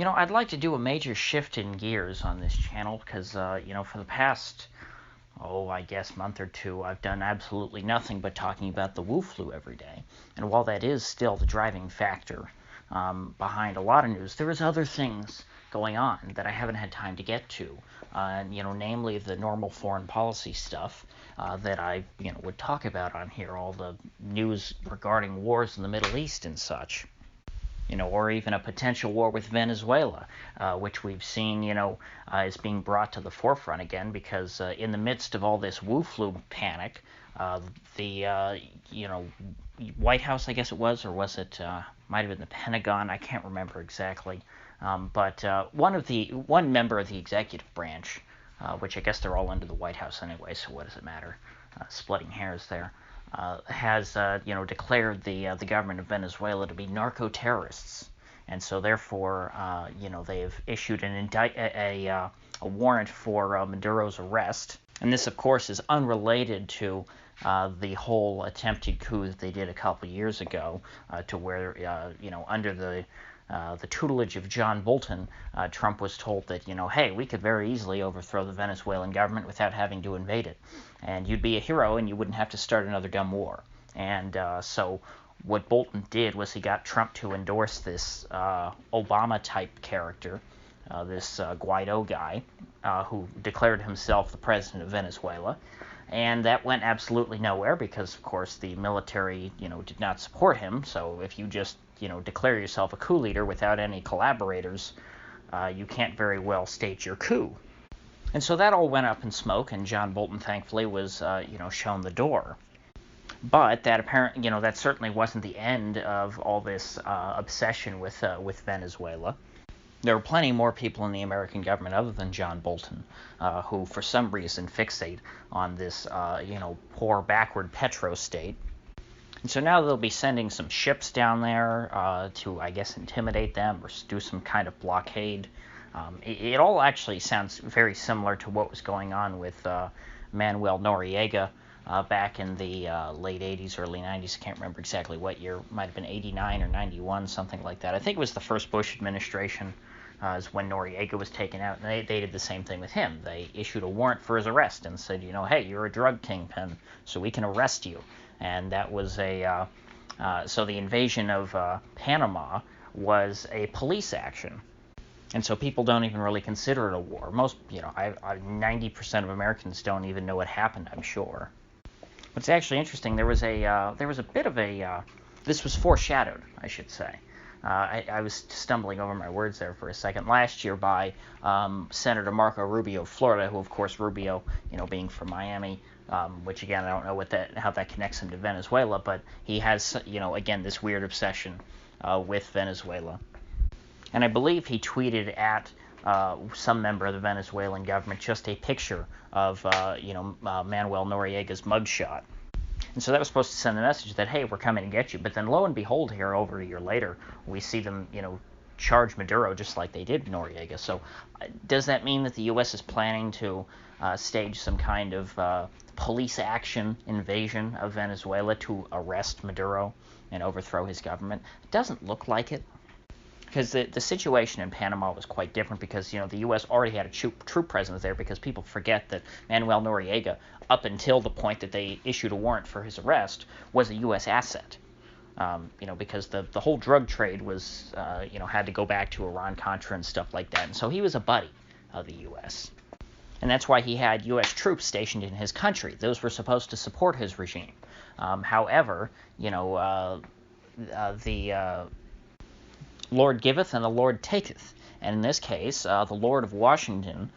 I'd like to do a major shift in gears on this channel because, for the past, I guess month or two, I've done absolutely nothing but talking about the Wu flu every day. And while that is still the driving factor behind a lot of news, there is other things going on that I haven't had time to get to. Namely the normal foreign policy stuff that I, would talk about on here, all the news regarding wars in the Middle East and such. Or even a potential war with Venezuela, which we've seen, is being brought to the forefront again because in the midst of all this Wu flu panic, the White House, I guess it was, or was it, might have been the Pentagon, I can't remember exactly, but one member of the executive branch, which I guess they're all under the White House anyway, so what does it matter? Splitting hairs there. Has declared the government of Venezuela to be narco-terrorists, and so therefore they've issued a warrant for Maduro's arrest. And this, of course, is unrelated to the whole attempted coup that they did a couple years ago, to where under the tutelage of John Bolton, Trump was told that, hey, we could very easily overthrow the Venezuelan government without having to invade it. And you'd be a hero and you wouldn't have to start another dumb war. And so what Bolton did was he got Trump to endorse this Obama-type character, this Guaido guy, who declared himself the president of Venezuela. And that went absolutely nowhere because, of course, the military, did not support him. So if you just, declare yourself a coup leader without any collaborators, you can't very well stage your coup. And so that all went up in smoke, and John Bolton, thankfully, was, shown the door. But that that certainly wasn't the end of all this obsession with Venezuela. There were plenty more people in the American government other than John Bolton who, for some reason, fixate on this, poor, backward petro-state. And so now they'll be sending some ships down there to, I guess, intimidate them or do some kind of blockade. It all actually sounds very similar to what was going on with Manuel Noriega back in the late 80s, early 90s. I can't remember exactly what year. It might have been 89 or 91, something like that. I think it was the first Bush administration is when Noriega was taken out, and they did the same thing with him. They issued a warrant for his arrest and said, hey, you're a drug kingpin, so we can arrest you. And that was so the invasion of Panama was a police action. And so people don't even really consider it a war. Most, 90% of Americans don't even know what happened, I'm sure. But it's actually interesting. There was a bit of a, this was foreshadowed, I should say. I was stumbling over my words there for a second. Last year by Senator Marco Rubio of Florida, who, of course, Rubio, being from Miami, which, again, I don't know how that connects him to Venezuela, but he has, again, this weird obsession with Venezuela. And I believe he tweeted at some member of the Venezuelan government just a picture of, Manuel Noriega's mugshot. And so that was supposed to send the message that, hey, we're coming to get you. But then lo and behold, here over a year later, we see them, charge Maduro just like they did Noriega. So does that mean that the U.S. is planning to stage some kind of police action invasion of Venezuela to arrest Maduro and overthrow his government? It doesn't look like it. Because the situation in Panama was quite different because, the U.S. already had a troop presence there because people forget that Manuel Noriega, up until the point that they issued a warrant for his arrest, was a U.S. asset. Because the whole drug trade was, had to go back to Iran-Contra and stuff like that. And so he was a buddy of the U.S. And that's why he had U.S. troops stationed in his country. Those were supposed to support his regime. However, Lord giveth and the Lord taketh. And in this case, the Lord of Washington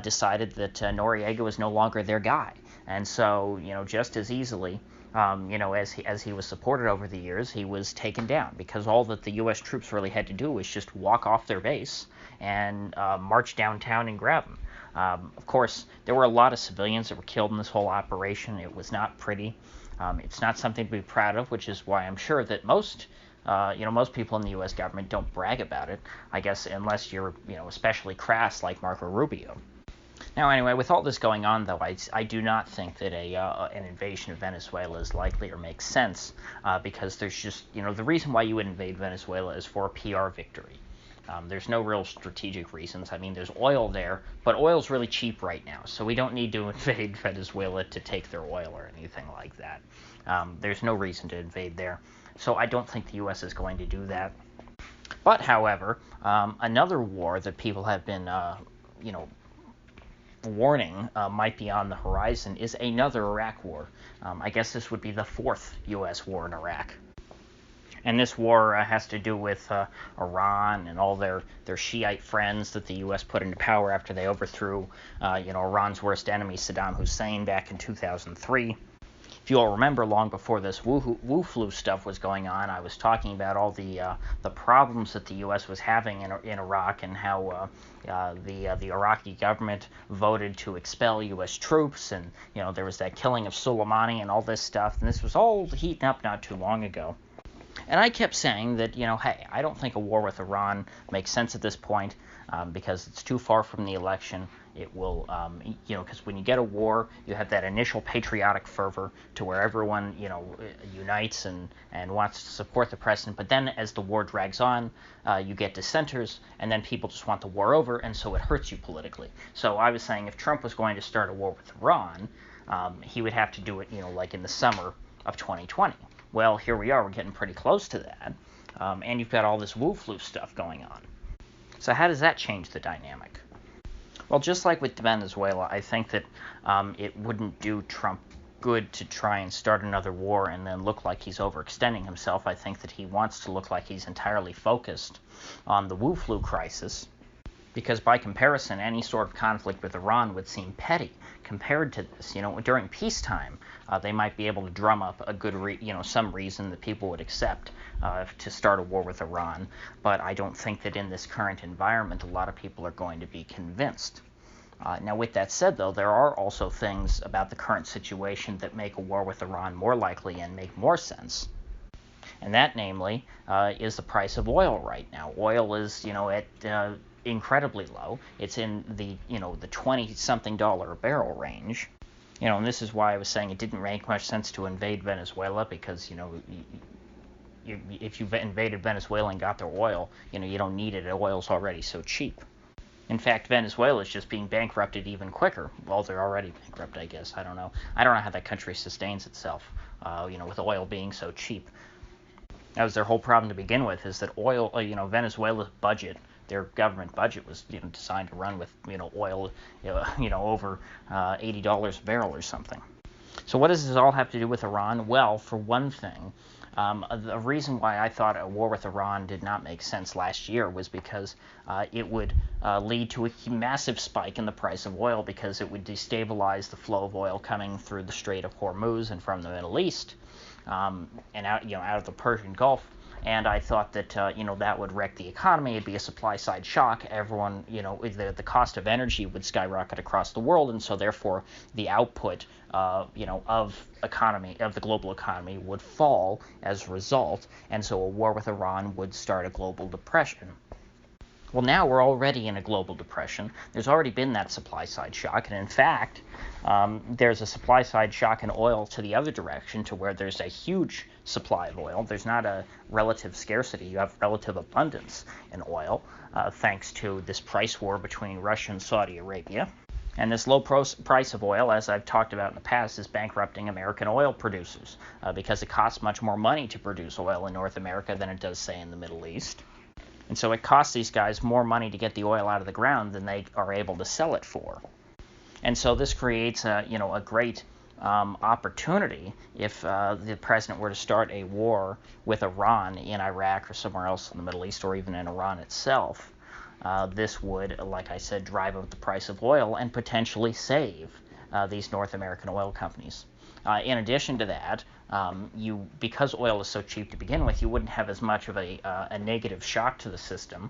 decided that Noriega was no longer their guy. And so, just as easily, as he was supported over the years, he was taken down because all that the U.S. troops really had to do was just walk off their base and march downtown and grab him. Of course, there were a lot of civilians that were killed in this whole operation. It was not pretty. It's not something to be proud of, which is why I'm sure that most people in the U.S. government don't brag about it, I guess, unless you're, especially crass like Marco Rubio. Now, anyway, with all this going on, though, I do not think that an invasion of Venezuela is likely or makes sense because there's just, the reason why you would invade Venezuela is for a PR victory. There's no real strategic reasons. I mean, there's oil there, but oil's really cheap right now, so we don't need to invade Venezuela to take their oil or anything like that. There's no reason to invade there, so I don't think the U.S. is going to do that. But, however, another war that people have been, warning might be on the horizon is another Iraq war. I guess this would be the fourth U.S. war in Iraq. And this war has to do with Iran and all their Shiite friends that the U.S. put into power after they overthrew, Iran's worst enemy, Saddam Hussein, back in 2003. If you all remember, long before this Wu flu stuff was going on, I was talking about all the problems that the U.S. was having in Iraq and how the Iraqi government voted to expel U.S. troops, and there was that killing of Soleimani and all this stuff, and this was all heating up not too long ago. And I kept saying that, hey, I don't think a war with Iran makes sense at this point because it's too far from the election. It will, because when you get a war, you have that initial patriotic fervor to where everyone, unites and wants to support the president. But then as the war drags on, you get dissenters, and then people just want the war over, and so it hurts you politically. So I was saying if Trump was going to start a war with Iran, he would have to do it, like in the summer of 2020. Well, here we are. We're getting pretty close to that. And you've got all this Wu flu stuff going on. So how does that change the dynamic? Well, just like with Venezuela, I think that it wouldn't do Trump good to try and start another war and then look like he's overextending himself. I think that he wants to look like he's entirely focused on the Wu flu crisis, because by comparison, any sort of conflict with Iran would seem petty compared to this. During peacetime, they might be able to drum up a good, some reason that people would accept to start a war with Iran. But I don't think that in this current environment, a lot of people are going to be convinced. Now, with that said, though, there are also things about the current situation that make a war with Iran more likely and make more sense. And that, namely, is the price of oil right now. Oil is, at incredibly low. It's in the 20-something dollar a barrel range. And this is why I was saying it didn't make much sense to invade Venezuela, because, if you invaded Venezuela and got their oil, you don't need it. Oil's already so cheap. In fact, Venezuela is just being bankrupted even quicker. Well, they're already bankrupt, I guess. I don't know how that country sustains itself, with oil being so cheap. That was their whole problem to begin with, is that oil, Venezuela's budget, their government budget was, designed to run with, oil, over $80 a barrel or something. So what does this all have to do with Iran? Well, for one thing, the reason why I thought a war with Iran did not make sense last year was because it would lead to a massive spike in the price of oil, because it would destabilize the flow of oil coming through the Strait of Hormuz and from the Middle East, and out of the Persian Gulf. And I thought that, that would wreck the economy. It'd be a supply-side shock. Everyone, the cost of energy would skyrocket across the world, and so therefore the output, of the global economy would fall as a result, and so a war with Iran would start a global depression. Well, now we're already in a global depression. There's already been that supply-side shock, and in fact, there's a supply-side shock in oil to the other direction, to where there's a huge supply of oil. There's not a relative scarcity. You have relative abundance in oil, thanks to this price war between Russia and Saudi Arabia. And this low price of oil, as I've talked about in the past, is bankrupting American oil producers, because it costs much more money to produce oil in North America than it does, say, in the Middle East. And so it costs these guys more money to get the oil out of the ground than they are able to sell it for. And so this creates a great opportunity if the president were to start a war with Iran in Iraq or somewhere else in the Middle East, or even in Iran itself. This would, like I said, drive up the price of oil and potentially save these North American oil companies. In addition to that, because oil is so cheap to begin with, you wouldn't have as much of a negative shock to the system.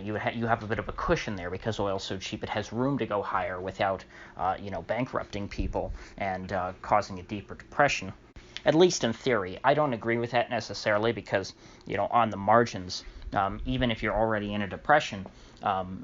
You have a bit of a cushion there, because oil is so cheap it has room to go higher without bankrupting people and causing a deeper depression. At least in theory. I don't agree with that necessarily, because on the margins, even if you're already in a depression,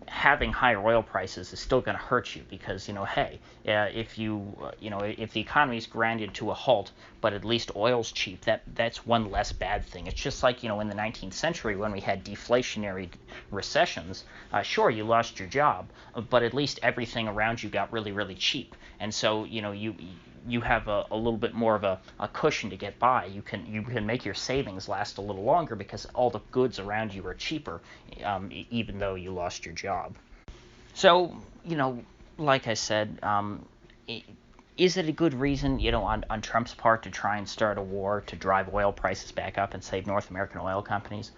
having higher oil prices is still going to hurt you because, hey, if if the economy's grinded to a halt, but at least oil's cheap, that's one less bad thing. It's just like, in the 19th century when we had deflationary recessions. Sure, you lost your job, but at least everything around you got really, really cheap. And so, you have a little bit more of a cushion to get by. You can make your savings last a little longer because all the goods around you are cheaper, even though you lost your job. So, like I said, is it a good reason, on Trump's part to try and start a war to drive oil prices back up and save North American oil companies?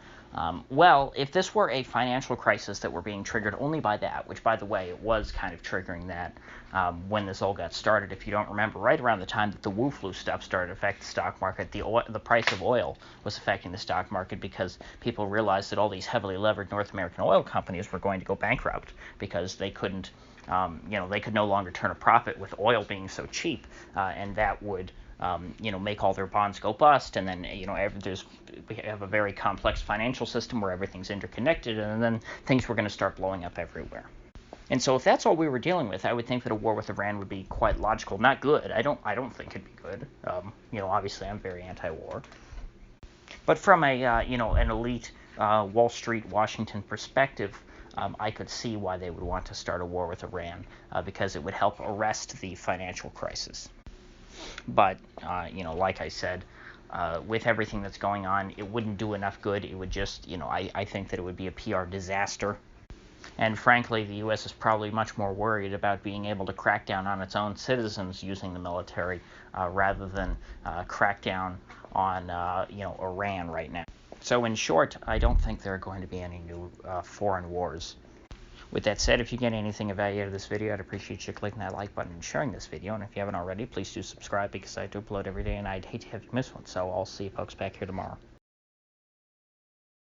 Well, if this were a financial crisis that were being triggered only by that, which, by the way, it was kind of triggering that when this all got started, if you don't remember, right around the time that the Wu flu stuff started to affect the stock market, the price of oil was affecting the stock market because people realized that all these heavily levered North American oil companies were going to go bankrupt because they couldn't, they could no longer turn a profit with oil being so cheap, and that would make all their bonds go bust, and then, we have a very complex financial system where everything's interconnected, and then things were going to start blowing up everywhere. And so if that's all we were dealing with, I would think that a war with Iran would be quite logical. Not good. I don't think it'd be good. Obviously I'm very anti-war. But from an elite Wall Street, Washington perspective, I could see why they would want to start a war with Iran, because it would help arrest the financial crisis. But, like I said, with everything that's going on, it wouldn't do enough good. It would just, I think that it would be a PR disaster. And frankly, the U.S. is probably much more worried about being able to crack down on its own citizens using the military rather than crack down on, Iran right now. So in short, I don't think there are going to be any new foreign wars. With that said, if you get anything of value out of this video, I'd appreciate you clicking that like button and sharing this video. And if you haven't already, please do subscribe because I do upload every day and I'd hate to have you miss one. So I'll see you folks back here tomorrow.